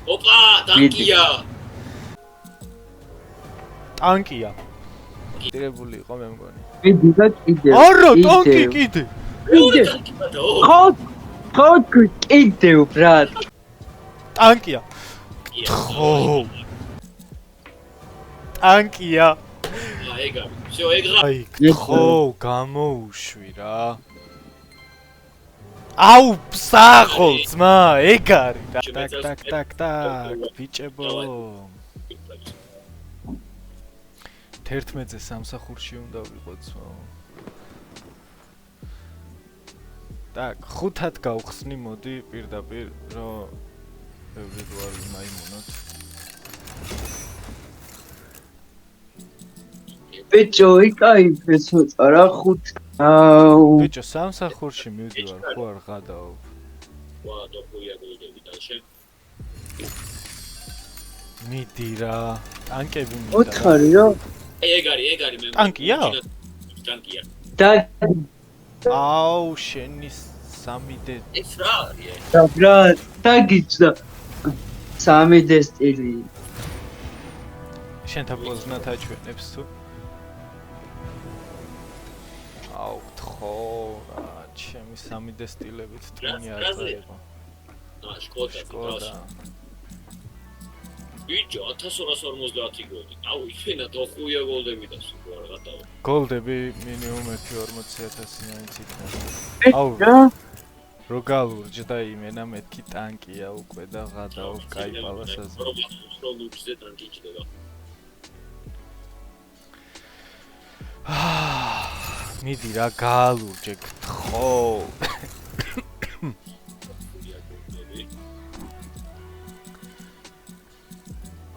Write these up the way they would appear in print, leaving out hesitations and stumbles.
ოპა, ტანკია. ტანკია. დირებული იყო მე მგონი. მიდი და კიდევ. არა, ტანკი კიდე. მეორე ტანკია და ხო კიდევ ბრატ. ტანკია. ხო. ტანკია. ეგა. всё, ეგრა. აი, ხო, გამოუშვი რა. აუ, ფსახო, ძმა, ეგ არის რა. ტაკ, ბიჭებო. 11-ზე სამსახურში უნდა ვიყოთ ძმა. ტაკ, 5-ად გავხსნი, მოდი პირდაპირ, რომ ბევრი გვარ მაიმუნოთ. ბიჭო, იკაი ფესოცა რა 5. აუ. ბიჭო, სამსახურში მივდივარ, ხო არ ღადაობ. ვა, დოფუია გულდები და შე. მიდი რა, ტანკები მინდა. ოთხარი რა. ეგ არის მე. ტანკია? ტანკია. და აუ, შენი 3D. ეს რა არის? და ბრატ, დაგიჩნდა 3D სტილი. შენ თაპოზნათ აჩვენებს თუ? აუ, თხო რა, ჩემი 3D სტილებით თუნი არ წაება. შკოდა. ბიჭო, 1250 გოლი. აუ, იქენა დოხუია გოლდები და სულ არ გადავა. გოლდები მინიმუმ 40,000 მაინც იქნება. აუ, რო გალურჯდა იმენა მეთქი ტანკია უკვე და ღადაობ კაი პალასაზე. რო ლუჩზე ტანკი ჭდება. მიდი რა გაალურჯე გთხო.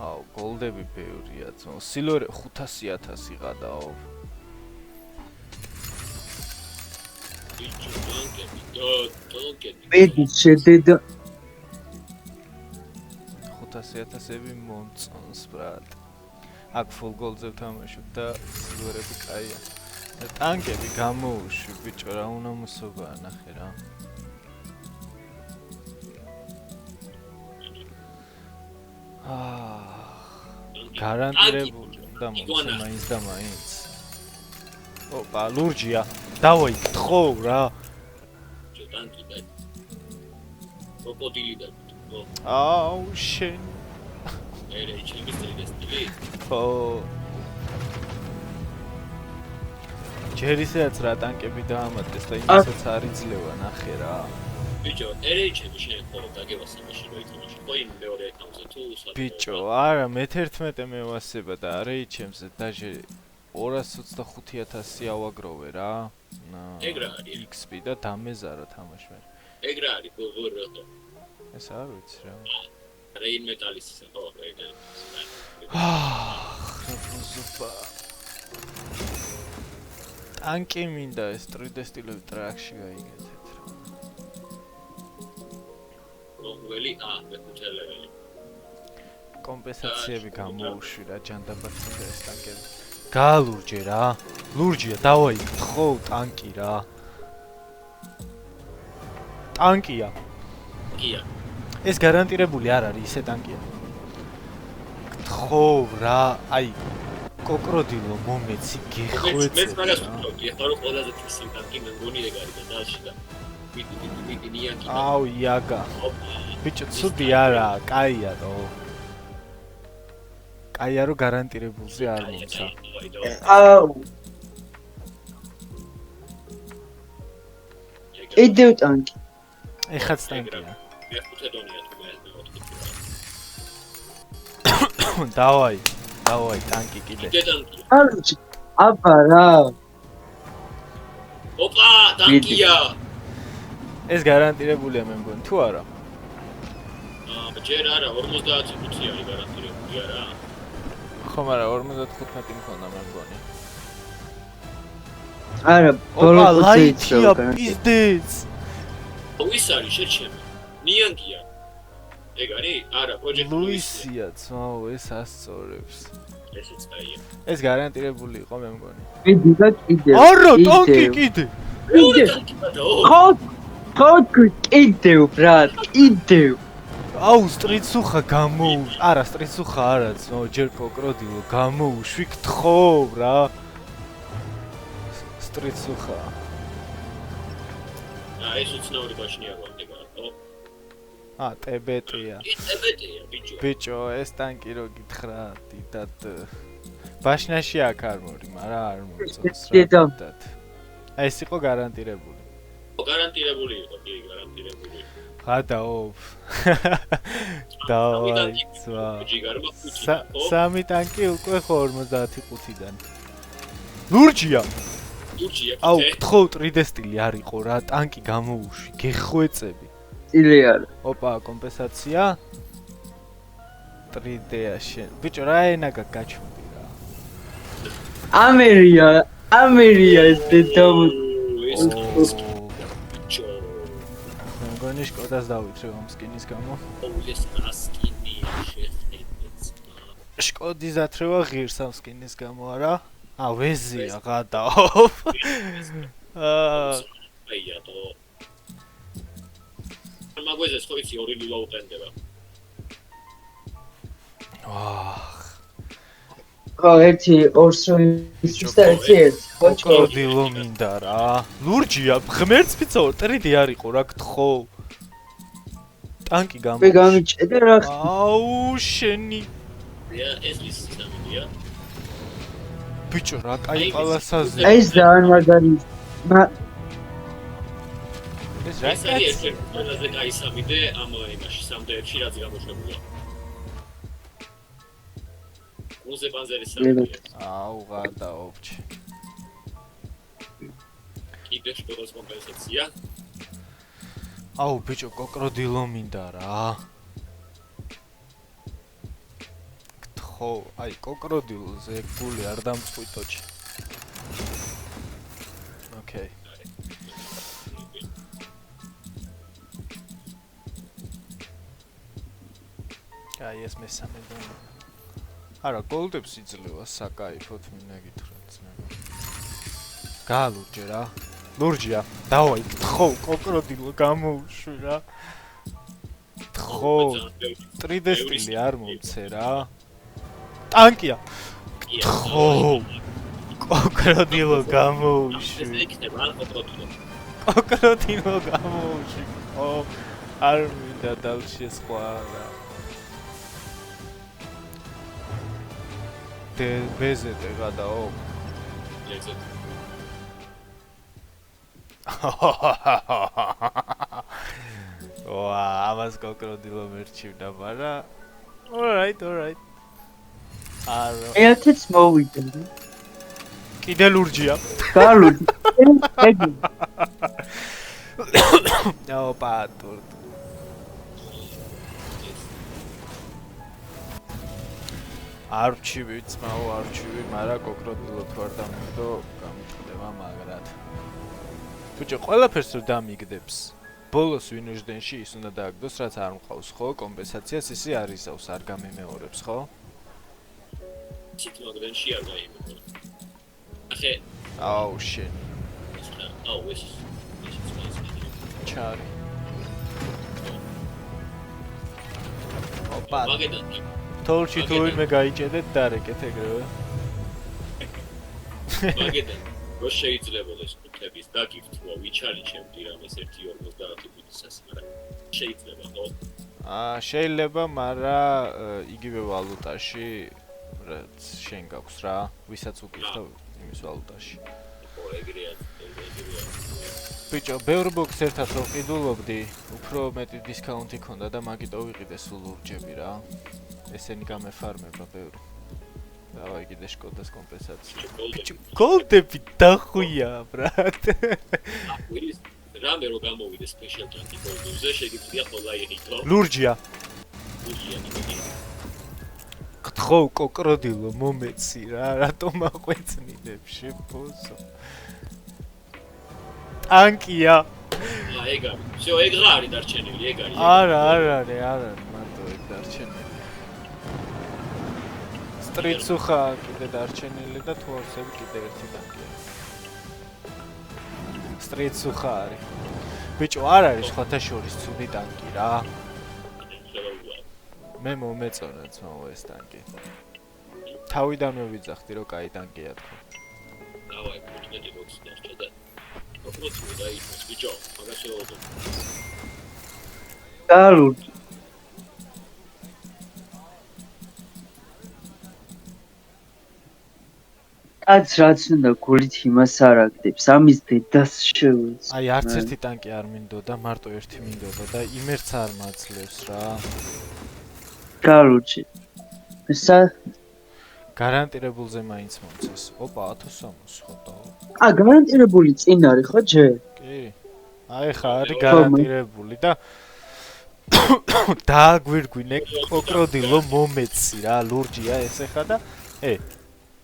აუ, გოლდები ბევრია ძმო. სილორი 500,000 ღადაო. მიდი შედედა 500,000-ები მომწონს ბრატ. აქ ფულ გოლზე ვთამაშობ და სილორები კაია. და ტანკები გამოუშვი ბიჭო რა უნდა მოსობაა ნახე რა. გარანტირებული და მომცა მაინც და მაინც. ოპა, ლურჯია. დავაი, გთხო რა. ტანკი და კროკოდილი და აუ, შენ. ერე, ჩემი სტილი. ხო. ჯერ ისეაც რა ტანკები დაამატეს და იმასაც არ იძლევა ნახე რა. ბიჭო, ერე ჩემი შენ ხო დაგევასებაში რო ითამაში. ხო იმ მეორე აკაუნტზე თუ სად. ბიჭო, არა, მე-11 მევასება და რეიჩემზე დაჟე 225,000 ავაგროვე რა. ეგ რა არის? XP და დამეზარა თამაშმა. ეგ რა არის? გოგოროტო. ეს არ ვიცი რა. რეინ მეტალის ისე ხო, რეინ. ხრებოზობა. ტანკი მინდა ეს 3D სტილები ტრაქში გაიგეთეთ რა. მოგველი, მეხუთელეველი. კომპენსაციები გამოუშვი რა ჯანდაბაცი და ეს ტანკები. გაალურჯე რა. ლურჯია, დავაი, ხო, ტანკი რა. ტანკია. კია. ეს გარანტირებული არ არის, ისე ტანკია. ხო რა, აი კოკროდილო მომეცი გეხვეწე. მეც მაგას ვფიქრობდი, ახლა რომ ყველაზე ფიქსი ტანკი მე მგონი ეგ არის და დალში და მიდი ნიაკი. აუ, იაგა. ბიჭო, ცუდი არაა, კაია რო. კაია რო გარანტირებულზე არ მომცა. აუ. იდევ ტანკი. ეხაც ტანკია. მეხუთე დონია თუ მე 4. დავაი, ტანკი კიდე. ალუჩი, აბა რა. ოპა, ტანკია. ეს გარანტირებულია მე მგონი, თუ არა? ჯერ არა, 55 არის გარანტირებული არა. ხო, მაგრამ 55 მქონდა მე მგონი. არა, ოპა, ლაითია პიზდეც. ის არის შეჩემი. ნიანგია. ეგ არის? არა, პროჯექტ ლუისია, ძმაო, ეს ასწორებს. ესეც დაია. ეს გარანტირებული იყო მე მგონი. მიდი და კიდევ. არა, ტანკი კიდე. ხო, კიდევ ბრატ, კიდევ. აუ სტრიცუხა გამოუშვი. არა, სტრიცუხა არაც, ნო, ჯერ კოკროდილო გამოუშვი, გთხოვ რა. სტრიცუხა. ეს უცნაური ბაშნია გვანდება, ხო? ტებეტია. ტებეტია, ბიჭო. ბიჭო, ეს ტანკი რო გითხრა, დიდად ბაშნაში აქ არმორი, მაგრამ არ მოწონს რა. ეს იყო გარანტირებული. გარანტირებული იყო, კი, გარანტირებული. გადაოფ. დავაიცვა. ჯიგარმა 5-დან, ხო? სამი ტანკი უკვე 55-დან. ლურჯია. ლურჯია, აუ, გთხოვ ტრიდესტილი არ იყო რა, ტანკი გამოუშვი, გეხვეწები. წილი არა. ოპა, კომპენსაცია. 3D-ა შენ. ბიჭო, რა ენა გაჩვდი რა. ამერია ეს დედამო. ბიჭო. მგონი შკოდას დავითრევ ამ სკინის გამო. ეს ასკინია შეხედეთ. შკოდის ათრევა ღირს ამ სკინის გამო, არა? ვეზია გადაოფ. აია თო. მაგვეზეს ხო იცი 2-0 უყენდება. ხო, ერთი ორს რო ის და ერთი. კოკროდილო მინდა რა. ლურჯია, ღმერთს ვიცაო, 3D არ იყო რა, გთხოვ. ტანკი მე გამიჭედე რა. აუ, შენი. ეს ის სამია. ბიჭო, რა კაი პალასაზე. ეს ძალიან მაგარი. ეს რა ეს არის ყველაზე კაი 3D ამ იმაში 3D-ში რაც გამოშვებულია. უზე პანზერის 3D. აუ, გადაოფჩი. კიდე შკოდას კომპენსაცია. აუ, ბიჭო, კოკროდილო მინდა რა. გთხოვ, აი, კოკროდილოზე გული არ დამწყვიტოჩი. ოკეი. აი, ეს მესამე დონე. არა, გოლდებს იძლევა საკაიფოთ მინდა გითხრათ. გაალურჯე რა. ლურჯია, დავაი, გთხოვ, კოკროდილო გამოუშვი რა. გთხოვ, 3D სტილი არ მომცე რა. ტანკია. გთხოვ, კოკროდილო გამოუშვი. ეს იქნება არ კოკროდილო. კოკროდილო გამოუშვი. ო, არ მინდა დალში სხვა რა. ბეზეტე გადაო. ეგზეთ. ვა, ამას კოკროდილო მერჩივდა, მაგრამ alright. არა. ერთიც მოვიდა. კიდე ლურჯია. გალუდი. ოპა, ტურტ. არჩივი ძმაო, არჩივი, მაგრამ კოკროდილო თუ არ დამიგდო, გამიტყდება მაგრად. ბიჭო, ყველაფერს რო დამიგდებს. ბოლოს ვინოჟდენში ის უნდა დააგდოს, რაც არ მყავს, ხო? კომპენსაციას ისი არ ისავს, არ გამემეორებს, ხო? ციტმოგდენში არ გაიმეორებს. ახე, აუ, შენ. აუ, ეს ჩარი. ოპა. მაგედან თოლში თუ ვინმე გაიჭედეთ დარეკეთ ეგრევე. მაგედან რო შეიძლება ეს კუთების დაგიფთვა ვიჩალიჩემდი რამეს 1.50 ფუტისას, მაგრამ შეიძლება ხო? შეიძლება, მაგრამ იგივე ვალუტაში რაც შენ გაქვს რა, ვისაც უკითხავ იმის ვალუტაში. ეგრეა. ბიჭო, ბევრ ბოქს ერთად რო ყიდულობდი, უფრო მეტი დისკაუნტი ქონდა და მაგიტო ვიყიდე სულ ლურჯები რა. ესენი გამეფარმება ბევრი. დავაი კიდე შკოდას კომპენსაცია. ბიჭო, გოლდები დახუია, ბრატ. რამე რო გამოვიდეს სპეციალ ტრანკი გოლდზე, შეგიძლია ხოლმე იყიდო. ლურჯია. ლურჯია ნიკი. გთხოვ, კოკროდილო მომეცი რა, რატომ აყვეცნილებში ბოსო. ტანკია. ეგ არის. всё, ეგ რა არის დარჩენილი, ეგ არის. არა, მარტო ეგ დარჩენილი. სტრიცუხა კიდე დარჩენილი და თუ არსები კიდე ერთი ტანკია. სტრიცუხა არის. ბიჭო, არ არის სხვათა შორის ცუდი ტანკი რა. მე მომეწონა ძმაო ეს ტანკი. თავიდანვე ვიძახდი რომ კაი ტანკია თქო. დავაი, 15 ბოქსი დარჩა და ოქროთი დაიწეს ბიჭო, მაგას შეოდო. კარული. კაც რაც უნდა გულით იმას არ აკეთებს, ამის დედას შევეც. აი არც ერთი ტანკი არ მინდოდა, მარტო ერთი მინდოდა და იმერც არ მაძლევს რა. კაროჩი. გარანტირებულზე მაინც მომწეს. ოპა 1060 ხოდა. გარანტირებული წინ არის ხო ჯერ? კი. აი ხა არის გარანტირებული და დააგვირგვინე კოკროდილო მომეცი რა, ლურჯია ეს ხა და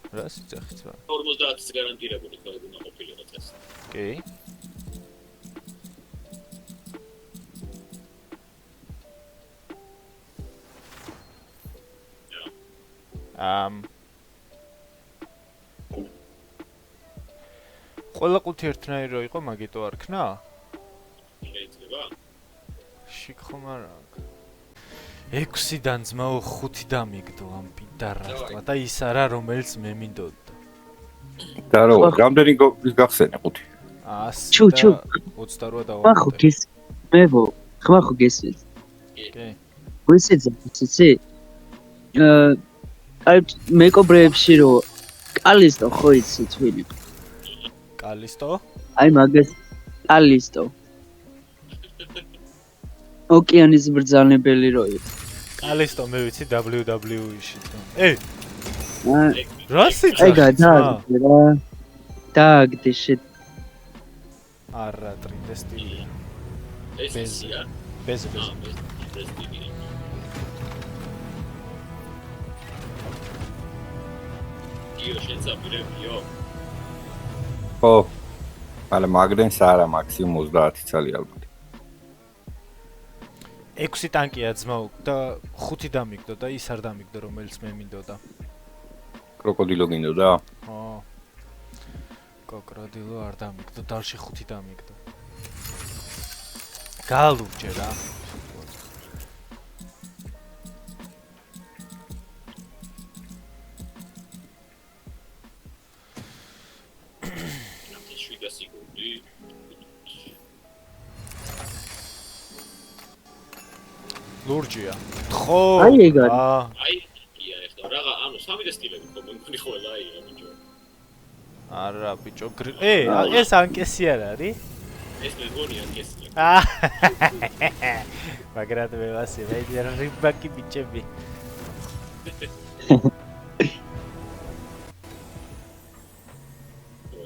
რა სიძახით რა. 50-ს გარანტირებული ხო უნდა ყოფილიყო წეს. კი. ყველა ყუთი ერთნაირი რო იყო, მაგიტო არ ქნა? შეიძლება? შიქ ხომ არ აქვს. 6-დან ძმაო 5 დამიგდო ამ პიდარასტვა და ის არა რომელიც მე მინდოდა. და რო რამდენი გახსენე 5? 128 და ხმა ხო გეს მევო ხმა ხო გესვით. კი. ვისეცი? აი მეკობრეებში რო კალისტო ხო იცი თვილი? კალისტო? აი მაგას კალისტო. ოკეანის ბრძანებელი რო იყო. კალისტო მე ვიცი WWE-ში. რა სიძახი? აი გადააგდე რა. დააგდე შე. არა ტრინდესტილი. ესია. ბეზ. იო შეცაპირებიო. ხო. ale მაგდენს არა მაქსიმუმ 30 წელი ალბათ. 6 ტანკია ძმაო და 5 დამიგდო და ის არ დამიგდო რომელიც მე მინდოდა. კროკოდილო გინდოდა? ხო. კოკროდილო არ დამიგდო, დალში 5 დამიგდო. გალურჯე რა. ლურჯია. ხო. აი ეგარი. აი, ია ეხლა რაღა, ანუ 3 სტილები ხო მეგონი ყველა იღა ბიჭო. არა ბიჭო, ეს ანკესი არ არის? ეს მეგონი ანკესია. მაგრამ მე ვასი, მე რიბაკი ბიჭები.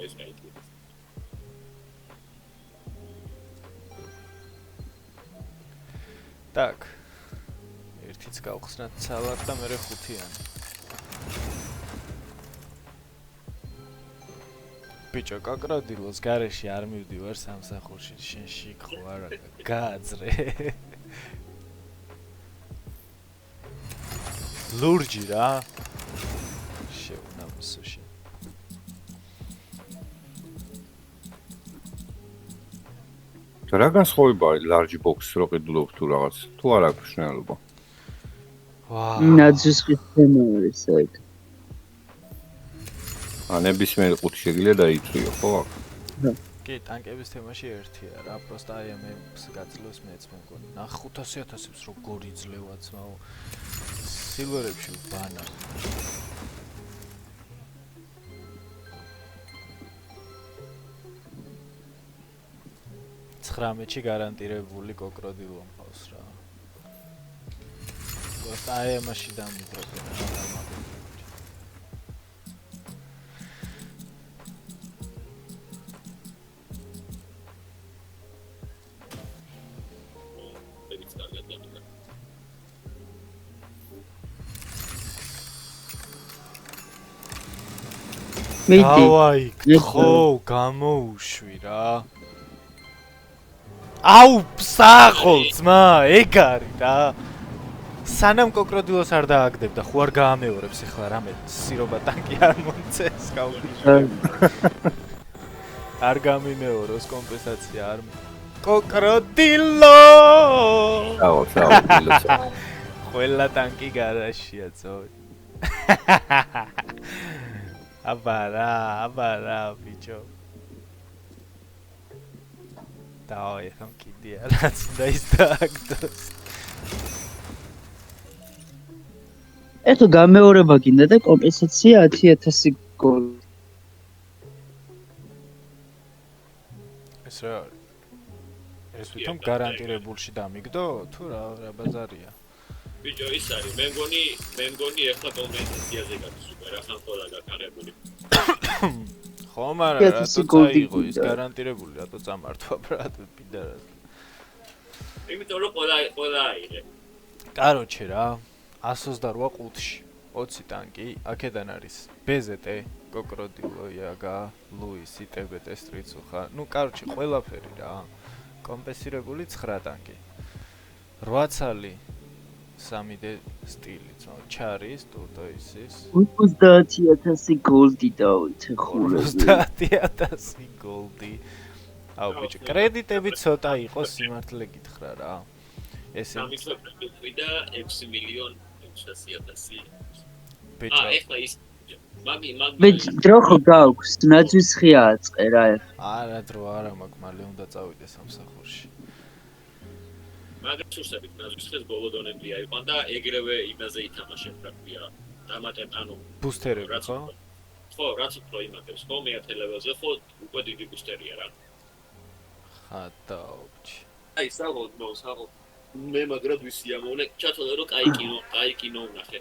ეს გაიწვია. Так. ერთიც გავხსნათ ცალად და მე 5-იანი. ბიჭო, კოკროდილოს გარეში არ მივდივარ სამსახურში, შენ შიქ ხო არა, გააძრე. ლურჯი რა. შეუნამსოში. რა განსხვავება არის large box-ს რო ყიდულობ თუ რაღაც? თუ არ აქვს მნიშვნელობა? ნაძვის თემა არის ეგ. ნებისმიერ ყუთი შეგიძლია დაიწვიო, ხო? კი, ტანკების თემაში ერთია რა, просто აი ამებს გაძლევს მეც მეგონი. ნახ 500.000-ს როგორ იძლევა ძმაო. სილვერებში ბანა. 19-ში გარანტირებული კოკროდილო მყავს რა. просто აი ამაში დამიდროდნენ რა. დავაი, ხო, გამოუშვი რა. აუ, ფსახო, ძმა, ეგ არის რა. სანამ კოკროდილოს არ დააგდებდა, ხო არ გაამეორებს ახლა რამე სირობა ტანკი არ მომწეს გავგიჟე. არ გამიმეოროს კომპენსაცია არ. კოკროდილო! აუ, ყველა ტანკი გარაშია ძოი. აბარა, ბიჭო. დაი, ხომ კიდია, რაც უნდა ის დააგდოს. ეხლა გამეორება გინდა და კომპენსაცია 10000 გოლი. ეს რა არის? ეს ვითომ გარანტირებულში დამიგდო თუ რა ბაზარია? ბიჭო ის არის, მე მგონი ეხლა კომპენსაციაზე გაქვს უკვე რა ხან ყველა გაკარებული. ხომ არა, რატო წაიღო ის გარანტირებული, რატო წამართვა ბრატ პიდარას. იმიტომ რომ ყველა აიღე. კაროჩე რა, 128 ყუთში 20 ტანკი, აქედან არის ბეზეტე, კოკროდილო, იაგა, ლუისი, ტებეტე, სტრიცუხა. ნუ კაროჩე ყველაფერი რა. კომპენსირებული 9 ტანკი. 8 ცალი 3D სტილი, ჩარის, ტურტოისის. 50000 გოლდი დავით ხურები. 50000 გოლდი. აუ ბიჭო, კრედიტები ცოტა იყოს, სიმართლე გითხრა რა. ესე სამიწლები ვიდა 6,600,000. ბიჭო. ეხლა ის მე დრო ხო გაქვს, ნაძვის ხია აწყე რა. არა დრო არა მაქვს, მალე უნდა წავიდე სამსახურში. მაგრამ სურსებით ნაძვის ხეს ბოლო დონემდე აიყვან და ეგრევე იმაზე ითამაშებ, რა ქვია, დამატებ ანუ ბუსტერები ხო? ხო, რაც უფრო იმატებს, ხო, მეათე ლეველზე ხო უკვე დიდი ბუსტერია რა. ხატაუჩი. აი, საღოლ, მე მაგრად ვისი ამოვნე, ჩათვალე რომ კაი კინო ვნახე.